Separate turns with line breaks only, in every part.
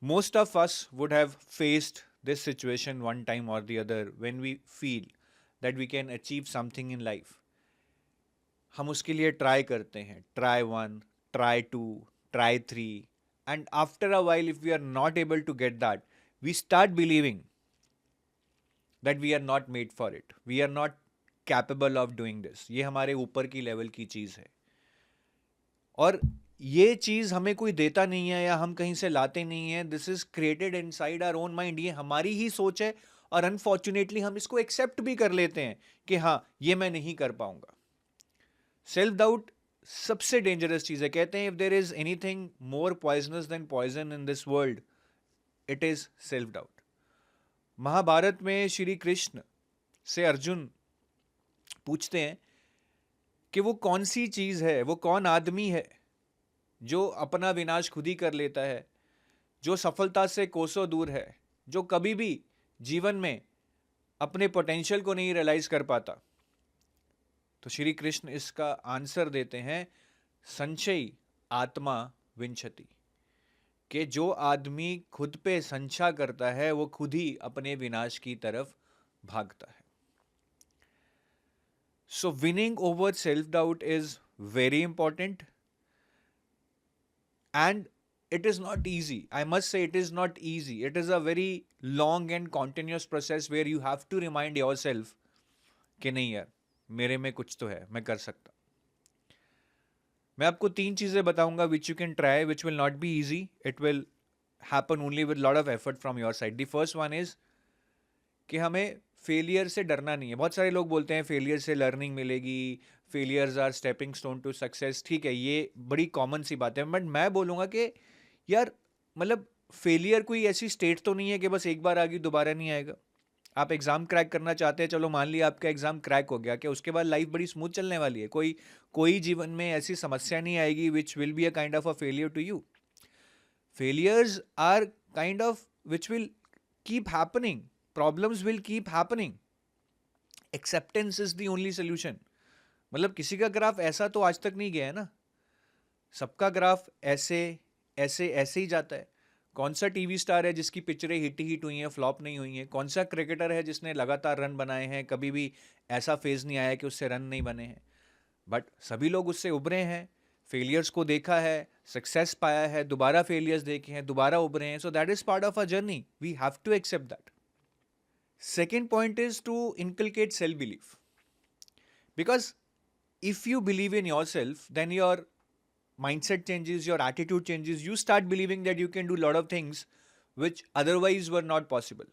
Most of us would have faced this situation one time or the other when we feel that we can achieve something in life. हम उसके लिए try करते हैं, try one, try two, try three, and after a while if we are not able to get that, we start believing that we are not made for it, we are not capable of doing this, ये हमारे ऊपर की level की चीज है. और ये चीज हमें कोई देता नहीं है या हम कहीं से लाते नहीं है. This is created inside our own mind, ये हमारी ही सोच है. और अनफॉर्चुनेटली हम इसको एक्सेप्ट भी कर लेते हैं कि हाँ, ये मैं नहीं कर पाऊंगा. सेल्फ डाउट सबसे डेंजरस चीज है. कहते हैं if there is anything more poisonous than poison in this world, it is self doubt. Mahabharat में श्री कृष्ण से अर्जुन पूछते हैं कि वो कौन सी चीज है, वो कौन आदमी है जो अपना विनाश खुद ही कर लेता है, जो सफलता से कोसों दूर है, जो कभी भी जीवन में अपने पोटेंशियल को नहीं रियलाइज कर पाता. तो श्री कृष्ण इसका आंसर देते हैं, संशयी आत्मा विंशति, कि जो आदमी खुद पे संशय करता है वो खुद ही अपने विनाश की तरफ भागता है. So winning over self doubt is very important. And it is not easy. I must say it is not easy. It is a very long and continuous process where you have to remind yourself कि नहीं यार, मेरे में कुछ तो है, मैं कर सकता. मैं आपको 3 चीजें बताऊंगा which you can try, which will not be easy. It will happen only with lot of effort from your side. The first one is कि हमें फेलियर से डरना नहीं है. बहुत सारे लोग बोलते हैं फेलियर से लर्निंग मिलेगी, failures are stepping stone to success. ठीक है, ये बड़ी कॉमन सी बात है, बट मैं बोलूँगा कि यार मतलब फेलियर कोई ऐसी स्टेट तो नहीं है कि बस एक बार आ गई दोबारा नहीं आएगा. आप एग्जाम क्रैक करना चाहते हैं, चलो मान लिया आपका एग्जाम क्रैक हो गया, क्या उसके बाद लाइफ बड़ी स्मूथ चलने वाली है? कोई कोई जीवन में ऐसी समस्या नहीं आएगी which will be a kind of a failure to you. Failures are kind of which will keep happening, problems will keep happening. Acceptance is the only solution. मतलब किसी का ग्राफ ऐसा तो आज तक नहीं गया है ना, सबका ग्राफ ऐसे ऐसे ऐसे ही जाता है. कौन सा टीवी स्टार है जिसकी पिक्चरें हिट हुई हैं, फ्लॉप नहीं हुई हैं? कौन सा क्रिकेटर है जिसने लगातार रन बनाए हैं, कभी भी ऐसा फेज नहीं आया कि उससे रन नहीं बने हैं? बट सभी लोग उससे उभरे हैं, फेलियर्स को देखा है, सक्सेस पाया है, दोबारा फेलियर्स देखे हैं, दोबारा उभरे हैं. So that is part of a journey, we have to accept that. Second point is to inculcate self-belief. Because if you believe in yourself, then your mindset changes, your attitude changes. You start believing that you can do a lot of things which otherwise were not possible.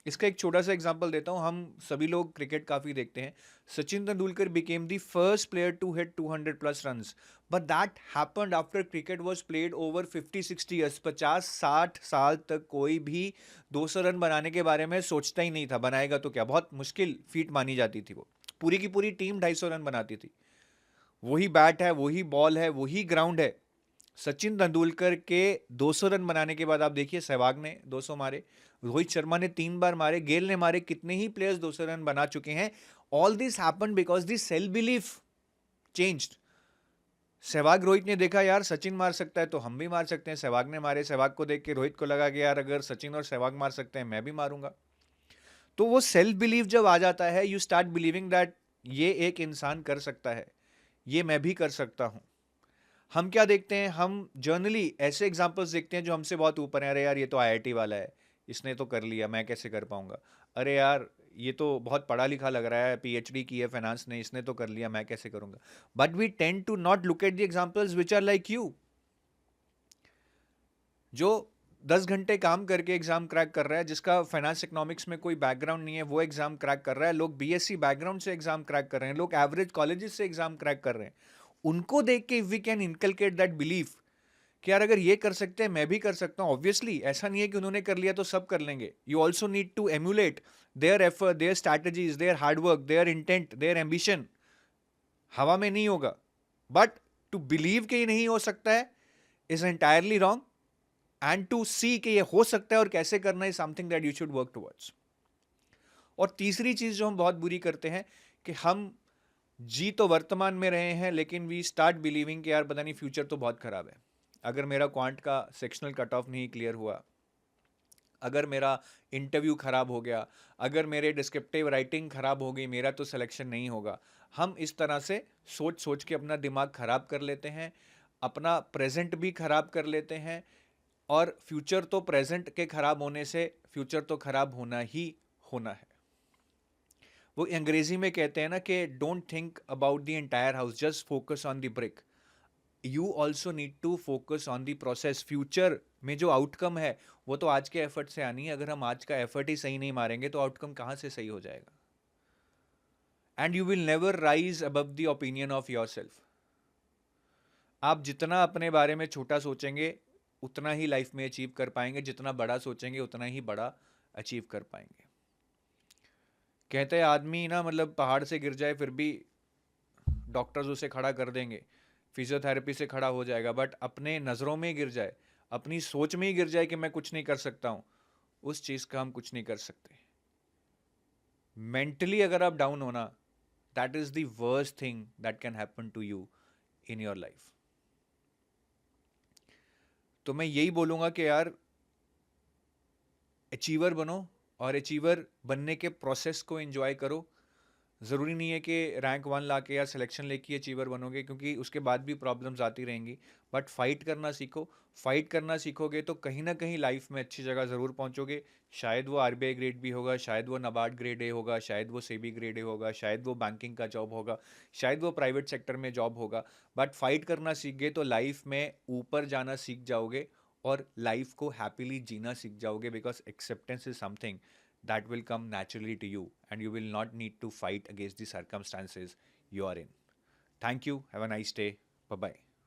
इसका एक छोटा सा example देता हूँ. हम सभी लोग cricket काफ़ी देखते हैं. Sachin Tendulkar became the first player to hit 200 plus runs, but that happened after cricket was played over 50-60 years. 50-60 साल तक कोई भी 200 रन बनाने के बारे में सोचता ही नहीं था. बनाएगा तो क्या, बहुत मुश्किल फीट मानी जाती थी. वो पूरी की पूरी टीम 250 रन बनाती थी. वही बैट है, वही बॉल है, वही ग्राउंड है. सचिन तेंदुलकर के 200 रन बनाने के बाद आप देखिए, सहवाग ने 200 मारे, रोहित शर्मा ने 3 बार मारे, गेल ने मारे, कितने ही प्लेयर्स 200 रन बना चुके हैं. All this happened because this self belief changed. Sehwag Rohit ने देखा यार सचिन मार सकता है तो हम भी मार सकते हैं. सहवाग ने मारे, सहवाग को देख के रोहित को लगा कि यार अगर सचिन और सहवाग मार सकते हैं मैं भी मारूंगा. तो वो सेल्फ बिलीफ जब आ जाता है, यू स्टार्ट बिलीविंग दैट ये एक इंसान कर सकता है, ये मैं भी कर सकता हूं. हम क्या देखते हैं, हम जर्नली ऐसे एग्जांपल्स देखते हैं जो हमसे बहुत ऊपर हैं. अरे यार ये तो आईआईटी वाला है, इसने तो कर लिया, मैं कैसे कर पाऊंगा? अरे यार ये तो बहुत पढ़ा लिखा लग रहा है, पीएचडी की है फाइनेंस ने, इसने तो कर लिया, मैं कैसे करूंगा? But we tend to not look at the examples which are like you, जो 10 घंटे काम करके एग्जाम क्रैक कर रहा है, जिसका फाइनेंस इकोनॉमिक्स में कोई बैकग्राउंड नहीं है, वो एग्जाम क्रैक कर रहा है. लोग बीएससी बैकग्राउंड से एग्जाम क्रैक कर रहे हैं, लोग एवरेज कॉलेजेस से एग्जाम क्रैक कर रहे हैं. उनको देख के if we can inculcate that belief कि यार अगर ये कर सकते हैं मैं भी कर सकता हूँ. ऑब्वियसली ऐसा नहीं है कि उन्होंने कर लिया तो सब कर लेंगे. You also need to emulate their effort, their strategies, their hard work, their intent, their ambition. हवा में नहीं होगा. बट टू बिलीव कि ये नहीं हो सकता है is entirely wrong, and to see कि ये हो सकता है और कैसे करना है something that you should work towards. और तीसरी चीज जो हम बहुत बुरी करते हैं कि हम जी तो वर्तमान में रहे हैं, लेकिन वी स्टार्ट बिलीविंग कि यार पता नहीं फ्यूचर तो बहुत खराब है. अगर मेरा क्वांट का सेक्शनल कट ऑफ नहीं क्लियर हुआ, अगर मेरा इंटरव्यू ख़राब हो गया, अगर मेरे डिस्क्रिप्टिव राइटिंग ख़राब हो गई, मेरा तो सिलेक्शन नहीं होगा। हम इस तरह से सोच सोच के अपना दिमाग ख़राब कर लेते हैं, अपना प्रेजेंट भी ख़राब कर लेते हैं, और फ्यूचर तो प्रेजेंट के ख़राब होने से फ्यूचर तो ख़राब होना ही होना है। वो अंग्रेजी में कहते हैं ना कि don't think about the entire house, just focus on the brick. You also need to focus on the process. Future में जो आउटकम है वो तो आज के एफर्ट से आनी है। अगर हम आज का एफर्ट ही सही नहीं मारेंगे तो आउटकम कहां से सही हो जाएगा? And you will never rise above the opinion of your self. आप जितना अपने बारे में छोटा सोचेंगे उतना ही लाइफ में अचीव कर पाएंगे, जितना बड़ा सोचेंगे उतना ही बड़ा अचीव कर पाएंगे। कहते हैं आदमी ना, मतलब पहाड़ से गिर जाए फिर भी डॉक्टर्स उसे खड़ा कर देंगे, फिजियोथेरेपी से खड़ा हो जाएगा, बट अपने नज़रों में गिर जाए, अपनी सोच में ही गिर जाए कि मैं कुछ नहीं कर सकता हूँ, उस चीज़ का हम कुछ नहीं कर सकते। मेंटली अगर आप डाउन होना, that is the worst thing that can happen to you in your life. तो मैं यही बोलूँगा कि यार अचीवर बनो, और अचीवर बनने के प्रोसेस को एंजॉय करो। ज़रूरी नहीं है कि रैंक 1 ला के या सिलेक्शन लेके अचीवर बनोगे, क्योंकि उसके बाद भी प्रॉब्लम्स आती रहेंगी। बट फाइट करना सीखो। फाइट करना सीखोगे तो कहीं ना कहीं लाइफ में अच्छी जगह ज़रूर पहुंचोगे। शायद वो आरबीआई ग्रेड भी होगा, शायद वो नाबार्ड ग्रेड ए होगा, शायद वो सेबी ग्रेड ए होगा, शायद वो बैंकिंग का जॉब होगा, शायद वो प्राइवेट सेक्टर में जॉब होगा। बट फाइट करना सीख गए तो लाइफ में ऊपर जाना सीख जाओगे, और लाइफ को हैप्पीली जीना सीख जाओगे, because acceptance is something that will come naturally to you, and you will not need to fight against the circumstances you are in. Thank you. Have a nice day. Bye bye.